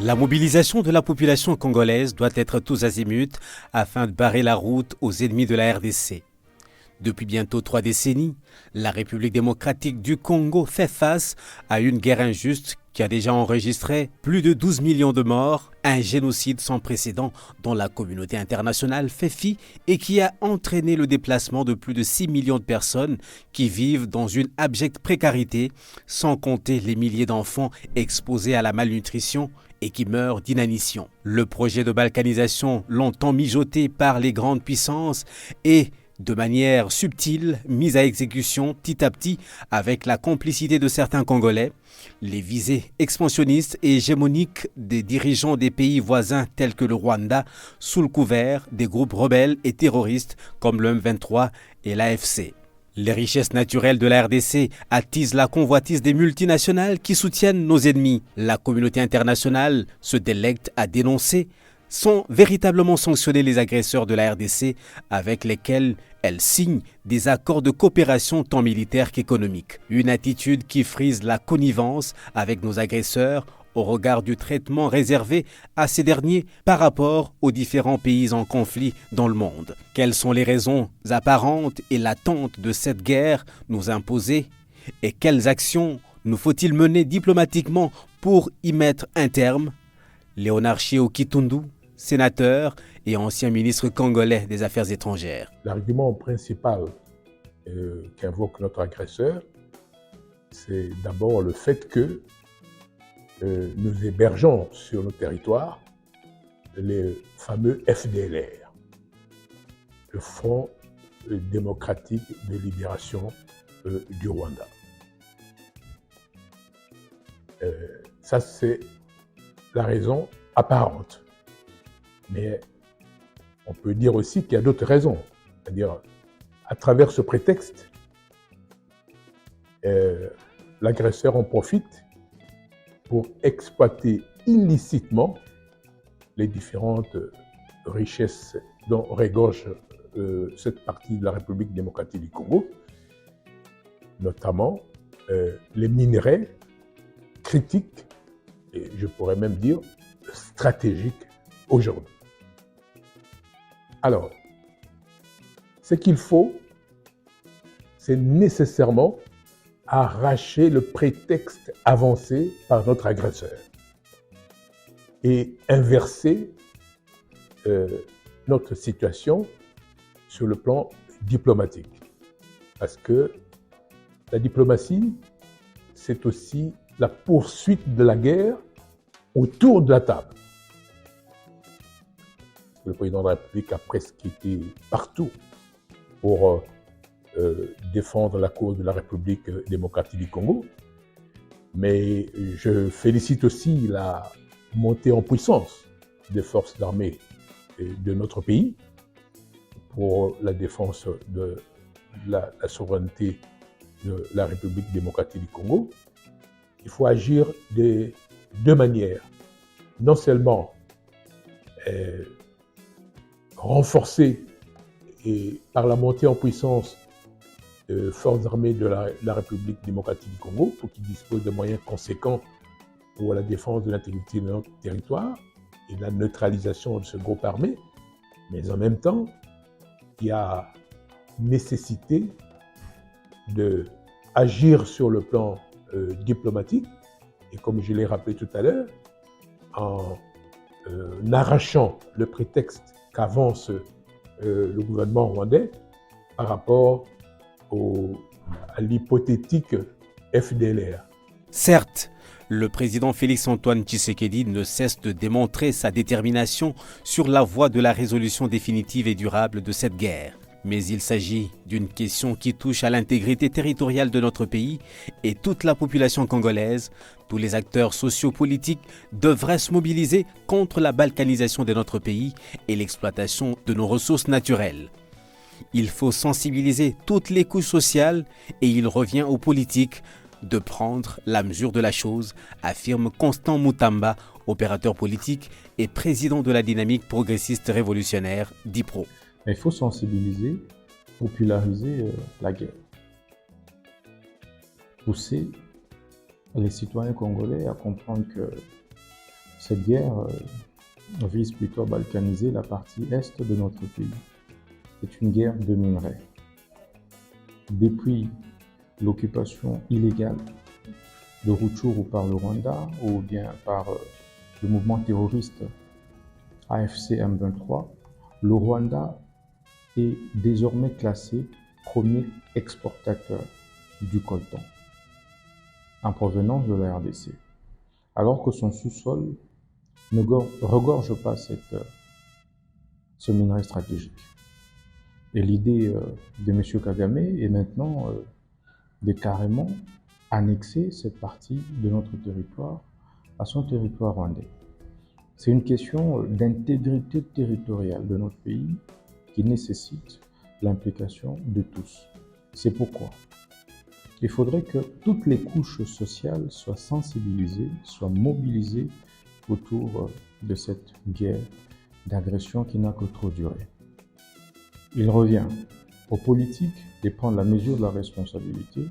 La mobilisation de la population congolaise doit être tous azimuts afin de barrer la route aux ennemis de la RDC. Depuis bientôt 3 décennies, la République démocratique du Congo fait face à une guerre injuste qui a déjà enregistré plus de 12 millions de morts, un génocide sans précédent dont la communauté internationale fait fi et qui a entraîné le déplacement de plus de 6 millions de personnes qui vivent dans une abjecte précarité, sans compter les milliers d'enfants exposés à la malnutrition et qui meurent d'inanition. Le projet de balkanisation, longtemps mijoté par les grandes puissances, est de manière subtile, mise à exécution petit à petit avec la complicité de certains Congolais, les visées expansionnistes et hégémoniques des dirigeants des pays voisins tels que le Rwanda, sous le couvert des groupes rebelles et terroristes comme le M23 et l'AFC. Les richesses naturelles de la RDC attisent la convoitise des multinationales qui soutiennent nos ennemis. La communauté internationale se délecte à dénoncer sans véritablement sanctionner les agresseurs de la RDC avec lesquels elle signe des accords de coopération tant militaire qu'économique. Une attitude qui frise la connivence avec nos agresseurs au regard du traitement réservé à ces derniers par rapport aux différents pays en conflit dans le monde. Quelles sont les raisons apparentes et latentes de cette guerre nous imposer et quelles actions nous faut-il mener diplomatiquement pour y mettre un terme? Léonard Chiao Kitundu, sénateur et ancien ministre congolais des Affaires étrangères. L'argument principal qu'invoque notre agresseur, c'est d'abord le fait que nous hébergeons sur nos territoires les fameux FDLR, le Front démocratique de libération du Rwanda. Ça, c'est la raison apparente. Mais on peut dire aussi qu'il y a d'autres raisons. C'est-à-dire, à travers ce prétexte, l'agresseur en profite pour exploiter illicitement les différentes richesses dont regorge cette partie de la République démocratique du Congo, notamment les minerais critiques, et je pourrais même dire stratégiques aujourd'hui. Alors, ce qu'il faut, c'est nécessairement arracher le prétexte avancé par notre agresseur et inverser notre situation sur le plan diplomatique. Parce que la diplomatie, c'est aussi la poursuite de la guerre autour de la table. Le président de la République a presque été partout pour défendre la cause de la République démocratique du Congo. Mais je félicite aussi la montée en puissance des forces armées de notre pays pour la défense de la souveraineté de la République démocratique du Congo. Il faut agir de deux manières. Non seulement renforcer et par la montée en puissance forces armées de la République démocratique du Congo pour qu'ils disposent de moyens conséquents pour la défense de l'intégrité de notre territoire et la neutralisation de ce groupe armé. Mais en même temps, il y a nécessité d'agir sur le plan diplomatique et comme je l'ai rappelé tout à l'heure, en arrachant le prétexte qu'avance le gouvernement rwandais par rapport à l'hypothétique FDLR. Certes, le président Félix-Antoine Tshisekedi ne cesse de démontrer sa détermination sur la voie de la résolution définitive et durable de cette guerre. Mais il s'agit d'une question qui touche à l'intégrité territoriale de notre pays et toute la population congolaise. Tous les acteurs sociopolitiques devraient se mobiliser contre la balkanisation de notre pays et l'exploitation de nos ressources naturelles. Il faut sensibiliser toutes les couches sociales et il revient aux politiques de prendre la mesure de la chose, affirme Constant Mutamba, opérateur politique et président de la dynamique progressiste révolutionnaire DIPRO. Mais il faut sensibiliser, populariser la guerre. Pousser les citoyens congolais à comprendre que Cette guerre vise plutôt à balkaniser la partie est de notre pays. C'est une guerre de minerais. Depuis l'occupation illégale de Rutshuru par le Rwanda ou bien par le mouvement terroriste AFC M23, le Rwanda est désormais classé premier exportateur du coltan en provenance de la RDC, alors que son sous-sol ne regorge pas ce minerai stratégique. Et l'idée de M. Kagame est maintenant de carrément annexer cette partie de notre territoire à son territoire rwandais. C'est une question d'intégrité territoriale de notre pays qui nécessite l'implication de tous. C'est pourquoi il faudrait que toutes les couches sociales soient sensibilisées, soient mobilisées autour de cette guerre d'agression qui n'a que trop duré. Il revient aux politiques de prendre la mesure de la responsabilité,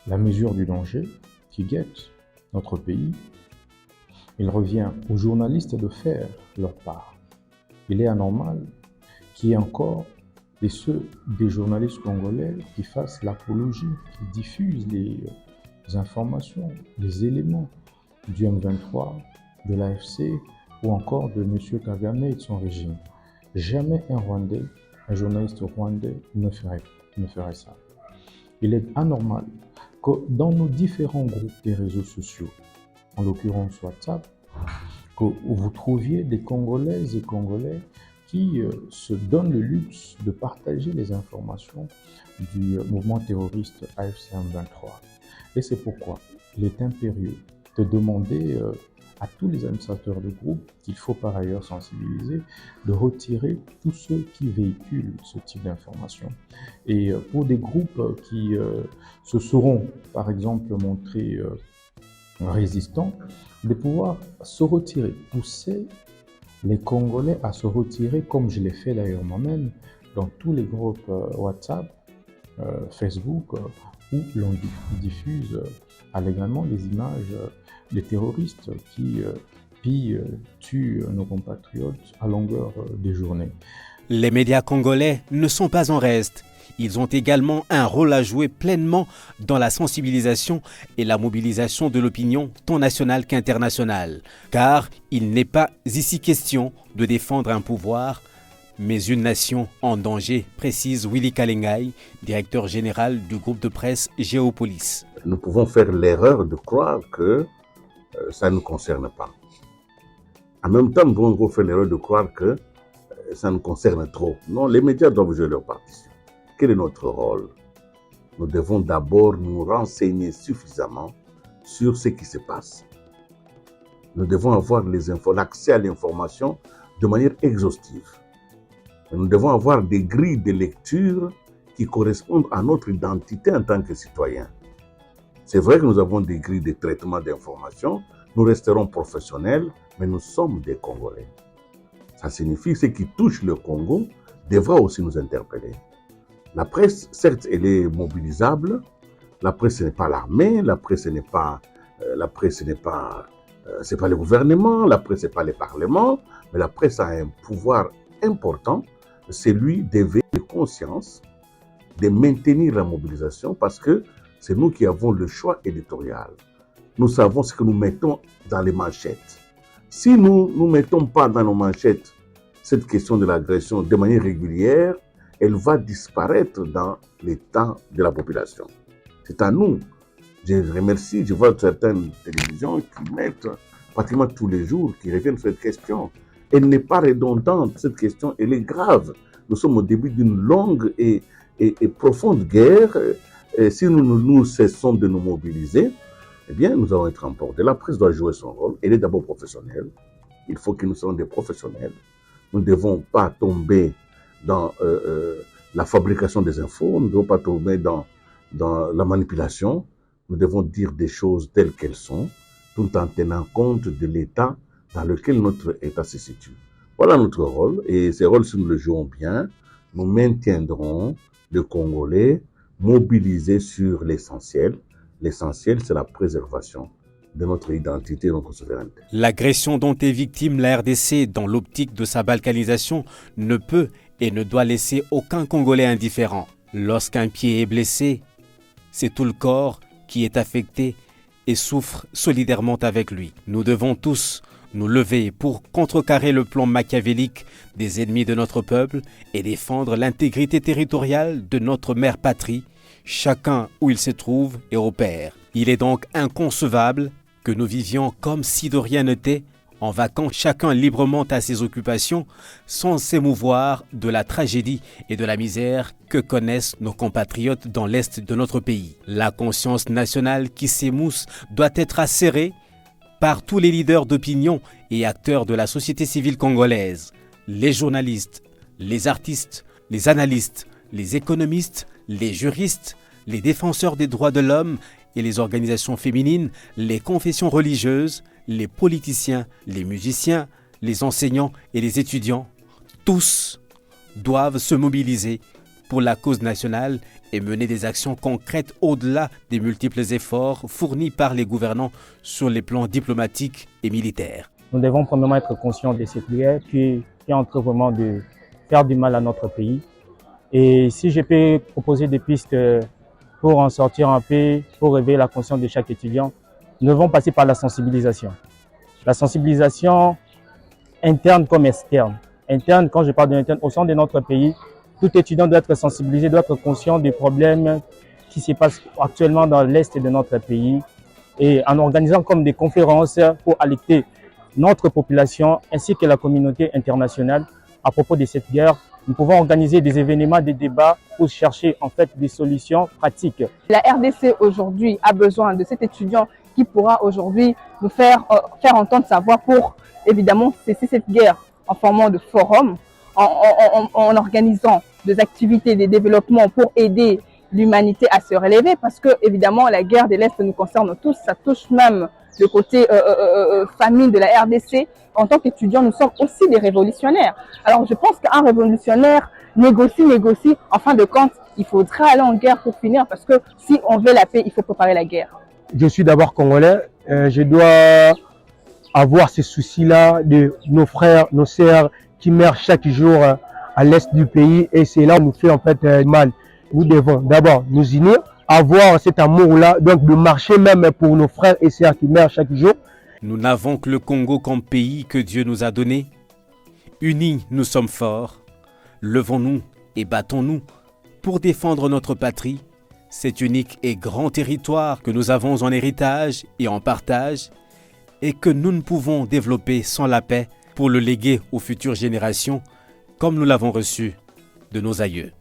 la mesure du danger qui guette notre pays. Il revient aux journalistes de faire leur part. Il est anormal qu'il y ait encore des journalistes congolais qui fassent l'apologie, qui diffusent les informations, les éléments du M23, de l'AFC ou encore de M. Kagame et de son régime. Jamais un journaliste rwandais ne ferait ça. Il est anormal que dans nos différents groupes des réseaux sociaux, en l'occurrence WhatsApp, que vous trouviez des Congolaises et Congolais qui se donnent le luxe de partager les informations du mouvement terroriste AFC M23. Et c'est pourquoi il est impérieux de demander à tous les administrateurs de groupe qu'il faut par ailleurs sensibiliser, de retirer tous ceux qui véhiculent ce type d'informations. Et pour des groupes qui se seront par exemple montrés résistants, de pouvoir se retirer, pousser les Congolais à se retirer, comme je l'ai fait d'ailleurs moi-même, dans tous les groupes WhatsApp, Facebook, où l'on diffuse allégalement les images des terroristes qui pillent, tuent nos compatriotes à longueur des journées. Les médias congolais ne sont pas en reste. Ils ont également un rôle à jouer pleinement dans la sensibilisation et la mobilisation de l'opinion tant nationale qu'internationale. Car il n'est pas ici question de défendre un pouvoir, mais une nation en danger, précise Willy Kalengai, directeur général du groupe de presse Géopolis. Nous pouvons faire l'erreur de croire que ça ne nous concerne pas. En même temps, nous pouvons faire l'erreur de croire que ça nous concerne trop. Non, les médias doivent jouer leur partition. Quel est notre rôle? Nous devons d'abord nous renseigner suffisamment sur ce qui se passe. Nous devons avoir l'accès à l'information de manière exhaustive. Et nous devons avoir des grilles de lecture qui correspondent à notre identité en tant que citoyens. C'est vrai que nous avons des grilles de traitement d'information, nous resterons professionnels, mais nous sommes des Congolais. Ça signifie que ce qui touche le Congo devra aussi nous interpeller. La presse, certes, elle est mobilisable. La presse, ce n'est pas l'armée. La presse, ce n'est pas le gouvernement. La presse, ce n'est pas le parlement. Mais la presse a un pouvoir important, celui d'éveiller les consciences, de maintenir la mobilisation, parce que c'est nous qui avons le choix éditorial. Nous savons ce que nous mettons dans les manchettes. Si nous ne mettons pas dans nos manchettes cette question de l'agression de manière régulière, elle va disparaître dans les temps de la population. C'est à nous. Je remercie, je vois certaines télévisions qui mettent pratiquement tous les jours, qui reviennent sur cette question. Elle n'est pas redondante, cette question, elle est grave. Nous sommes au début d'une longue et profonde guerre. Et si nous cessons de nous mobiliser, eh bien, nous allons être emportés. La presse doit jouer son rôle. Elle est d'abord professionnelle. Il faut que nous soyons des professionnels. Nous ne devons pas tomber dans la fabrication des infos, nous ne devons pas tomber dans la manipulation. Nous devons dire des choses telles qu'elles sont, tout en tenant compte de l'état dans lequel notre État se situe. Voilà notre rôle, et ce rôle, si nous le jouons bien, nous maintiendrons le Congolais mobilisé sur l'essentiel. L'essentiel, c'est la préservation de notre identité et de notre souveraineté. L'agression dont est victime la RDC dans l'optique de sa balkanisation ne peut et ne doit laisser aucun Congolais indifférent. Lorsqu'un pied est blessé, c'est tout le corps qui est affecté et souffre solidairement avec lui. Nous devons tous nous lever pour contrecarrer le plan machiavélique des ennemis de notre peuple et défendre l'intégrité territoriale de notre mère patrie, chacun où il se trouve et opère. Il est donc inconcevable que nous vivions comme si de rien n'était, en vaquant chacun librement à ses occupations, sans s'émouvoir de la tragédie et de la misère que connaissent nos compatriotes dans l'Est de notre pays. La conscience nationale qui s'émousse doit être acérée par tous les leaders d'opinion et acteurs de la société civile congolaise, les journalistes, les artistes, les analystes, les économistes, les juristes, les défenseurs des droits de l'homme et les organisations féminines, les confessions religieuses, les politiciens, les musiciens, les enseignants et les étudiants, tous doivent se mobiliser pour la cause nationale et mener des actions concrètes au-delà des multiples efforts fournis par les gouvernants sur les plans diplomatiques et militaires. Nous devons premièrement être conscients de cette guerre qui est en train vraiment de faire du mal à notre pays. Et si je peux proposer des pistes pour en sortir un peu, pour réveiller la conscience de chaque étudiant, nous devons passer par la sensibilisation. La sensibilisation interne comme externe. Interne, quand je parle de l'interne, au sein de notre pays, tout étudiant doit être sensibilisé, doit être conscient des problèmes qui se passent actuellement dans l'Est de notre pays et en organisant comme des conférences pour alerter notre population ainsi que la communauté internationale à propos de cette guerre. Nous pouvons organiser des événements, des débats pour chercher en fait des solutions pratiques. La RDC aujourd'hui a besoin de cet étudiant qui pourra aujourd'hui nous faire entendre sa voix pour évidemment cesser cette guerre en formant de forums, en organisant des activités, des développements pour aider l'humanité à se relever parce que évidemment la guerre de l'Est nous concerne tous, ça touche même le côté famine de la RDC. En tant qu'étudiants, nous sommes aussi des révolutionnaires. Alors je pense qu'un révolutionnaire négocie, en fin de compte, il faudra aller en guerre pour finir parce que si on veut la paix, il faut préparer la guerre. Je suis d'abord congolais, je dois avoir ces soucis-là de nos frères, nos sœurs qui meurent chaque jour à l'est du pays et c'est là où nous fait en fait mal. Nous devons d'abord nous unir, avoir cet amour-là, donc de marcher même pour nos frères et sœurs qui meurent chaque jour. Nous n'avons que le Congo comme pays que Dieu nous a donné. Unis, nous sommes forts. Levons-nous et battons-nous pour défendre notre patrie, cet unique et grand territoire que nous avons en héritage et en partage et que nous ne pouvons développer sans la paix pour le léguer aux futures générations comme nous l'avons reçu de nos aïeux.